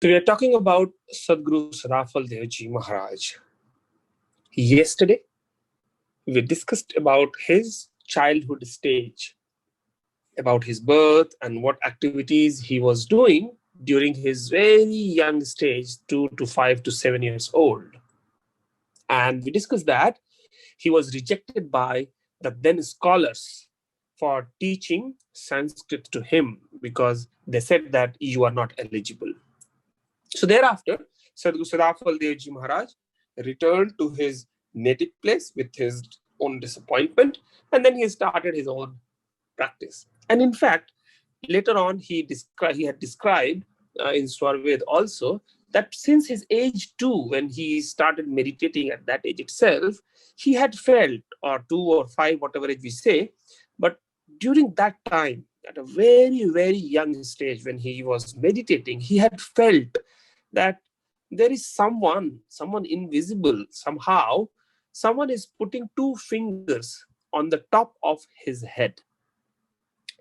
So we are talking about Sadguru Sadafaldeo Maharaj. Yesterday, we discussed about his childhood stage, about his birth and what activities he was doing during his very young stage, 2 to 5 to 7 years old. And we discussed that he was rejected by the then scholars for teaching Sanskrit to him because they said that you are not eligible. So thereafter, Sadguru Sadafaldeo Maharaj returned to his native place with his own disappointment, and then he started his own practice. And in fact, later on, he had described in Swarved also that since his age 2, when he started meditating at that age itself, he had felt, or 2 or 5, whatever age we say, but during that time, at a very, very young stage when he was meditating, he had felt that there is someone invisible, someone is putting 2 fingers on the top of his head.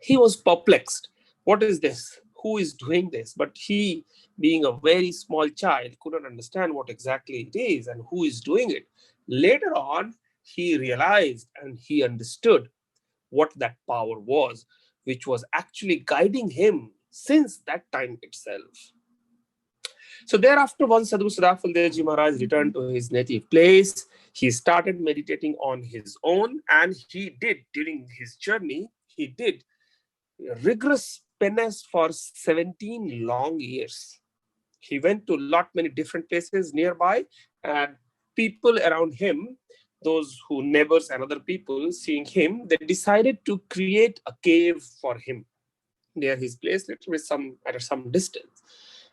He was perplexed. What is this? Who is doing this? But he, being a very small child, couldn't understand what exactly it is and who is doing it. Later on, he realized and he understood what that power was, which was actually guiding him since that time itself. So thereafter, once Sadguru Sadafaldeo Maharaj returned to his native place, he started meditating on his own, and he did, during his journey, he did rigorous penance for 17 long years. He went to many different places nearby, and people around him, those who neighbors and other people seeing him, they decided to create a cave for him near his place, literally at some distance.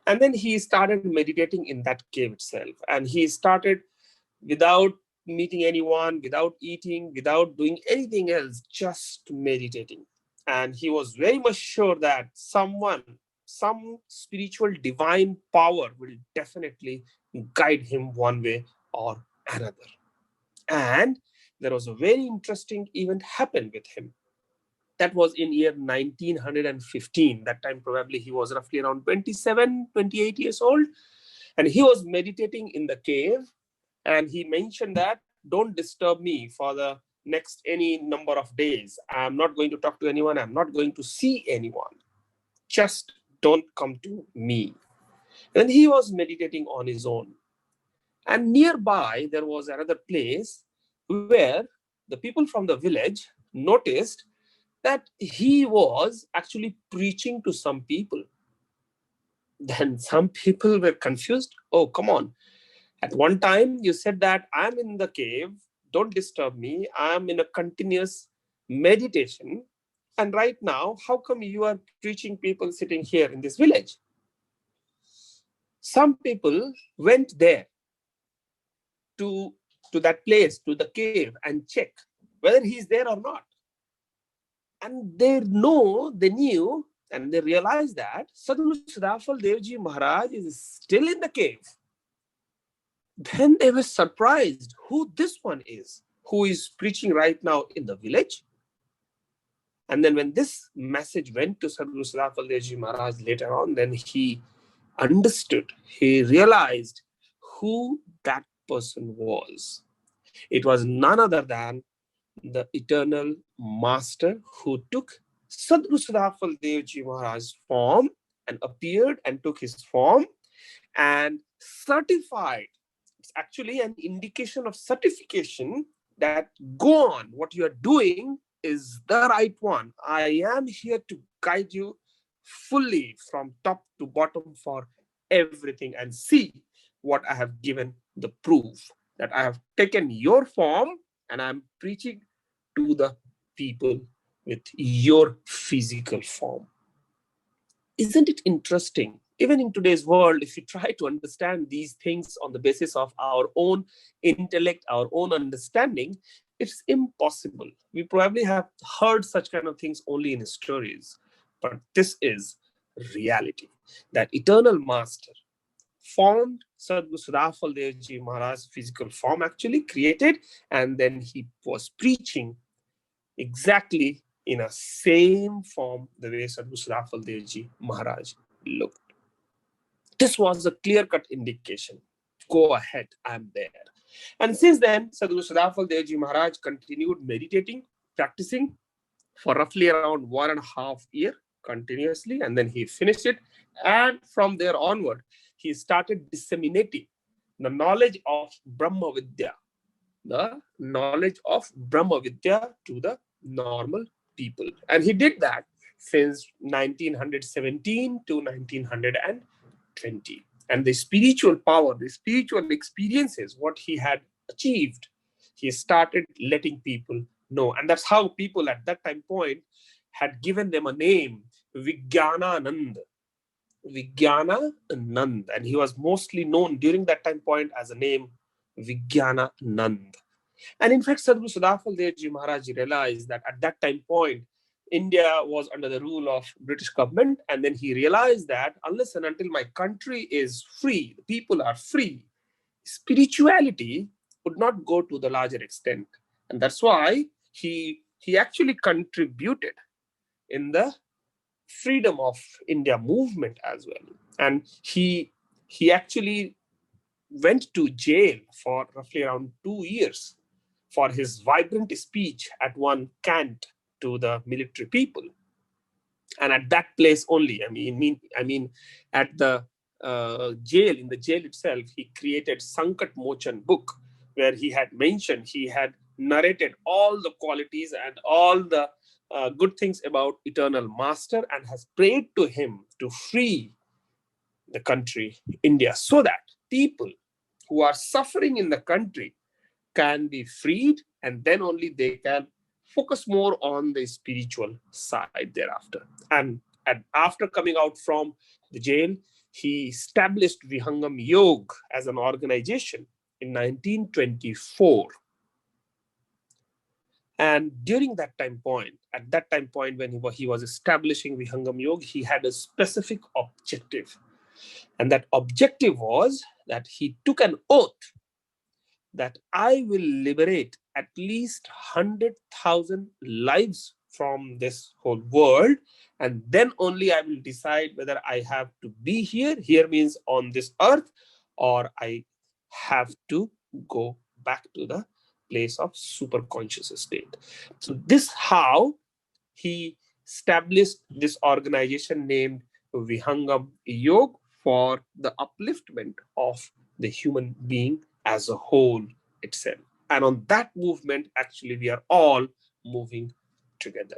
And then he started meditating in that cave itself. And he started without meeting anyone, without eating, without doing anything else, just meditating. And he was very much sure that some spiritual divine power will definitely guide him one way or another. And there was a very interesting event happened with him. That was in year 1915. That time probably he was roughly around 27, 28 years old. And he was meditating in the cave. And he mentioned that, don't disturb me for the next any number of days. I'm not going to talk to anyone. I'm not going to see anyone. Just don't come to me. And he was meditating on his own. And nearby, there was another place where the people from the village noticed that he was actually preaching to some people. Then some people were confused. Oh, come on. At one time, you said that I'm in the cave, don't disturb me. I'm in a continuous meditation. And right now, how come you are preaching people sitting here in this village? Some people went there to that place, to the cave, and check whether he's there or not. And they knew, and they realized that Sadguru Sadafaldeo Maharaj is still in the cave. Then they were surprised who this one is, who is preaching right now in the village. And then when this message went to Sadguru Sadafaldeo Maharaj later on, then he understood, he realized who that person was. It was none other than the eternal master who took Sadguru Sadafaldeo Maharaj's form and appeared and took his form and certified. It's actually an indication of certification that go on, what you are doing is the right one. I am here to guide you fully from top to bottom for everything, and see what I have given the proof that I have taken your form and I'm preaching to the people with your physical form. Isn't it interesting? Even in today's world, if you try to understand these things on the basis of our own intellect, our own understanding, it's impossible. We probably have heard such kind of things only in stories. But this is reality. That eternal master formed Sadguru Sadafaldeo Maharaj's physical form, actually created, and then he was preaching exactly in a same form the way Sadguru Sadafaldeo Maharaj looked. This was a clear-cut indication. Go ahead, I'm there. And since then, Sadguru Sadafaldeo Maharaj continued meditating, practicing for roughly around 1.5 years continuously, and then he finished it. And from there onward, he started disseminating the knowledge of Brahma Vidya, the knowledge of Brahma Vidya to the normal people. And he did that since 1917 to 1920. And the spiritual power, the spiritual experiences, what he had achieved, he started letting people know. And that's how people at that time point had given them a name, Vijnanand. Vijnanand. And he was mostly known during that time point as a name Vijnanand. And in fact, Sadguru Sadafaldeo Maharaj realized that at that time point, India was under the rule of British government. And then he realized that unless and until my country is free, the people are free, spirituality would not go to the larger extent. And that's why he actually contributed in the freedom of India movement as well. And he actually went to jail for roughly around 2 years for his vibrant speech at one cant to the military people. And at that place only, at the jail, in the jail itself, he created Sankat Mochan book, where he had mentioned, he had narrated all the qualities and all the good things about Eternal Master, and has prayed to him to free the country, India, so that people who are suffering in the country can be freed, and then only they can focus more on the spiritual side thereafter. And after coming out from the jail, he established Vihanagm Yoga as an organization in 1924. And during that time point, at that time point when he was establishing Vihanagm Yoga, he had a specific objective. And that objective was that he took an oath that I will liberate at least 100,000 lives from this whole world, and then only I will decide whether I have to be here. Here means on this earth, or I have to go back to the place of super conscious state. So this how he established this organization named Vihanagm Yoga for the upliftment of the human being as a whole itself. And on that movement, actually, we are all moving together.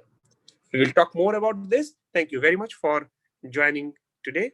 We will talk more about this. Thank you very much for joining today.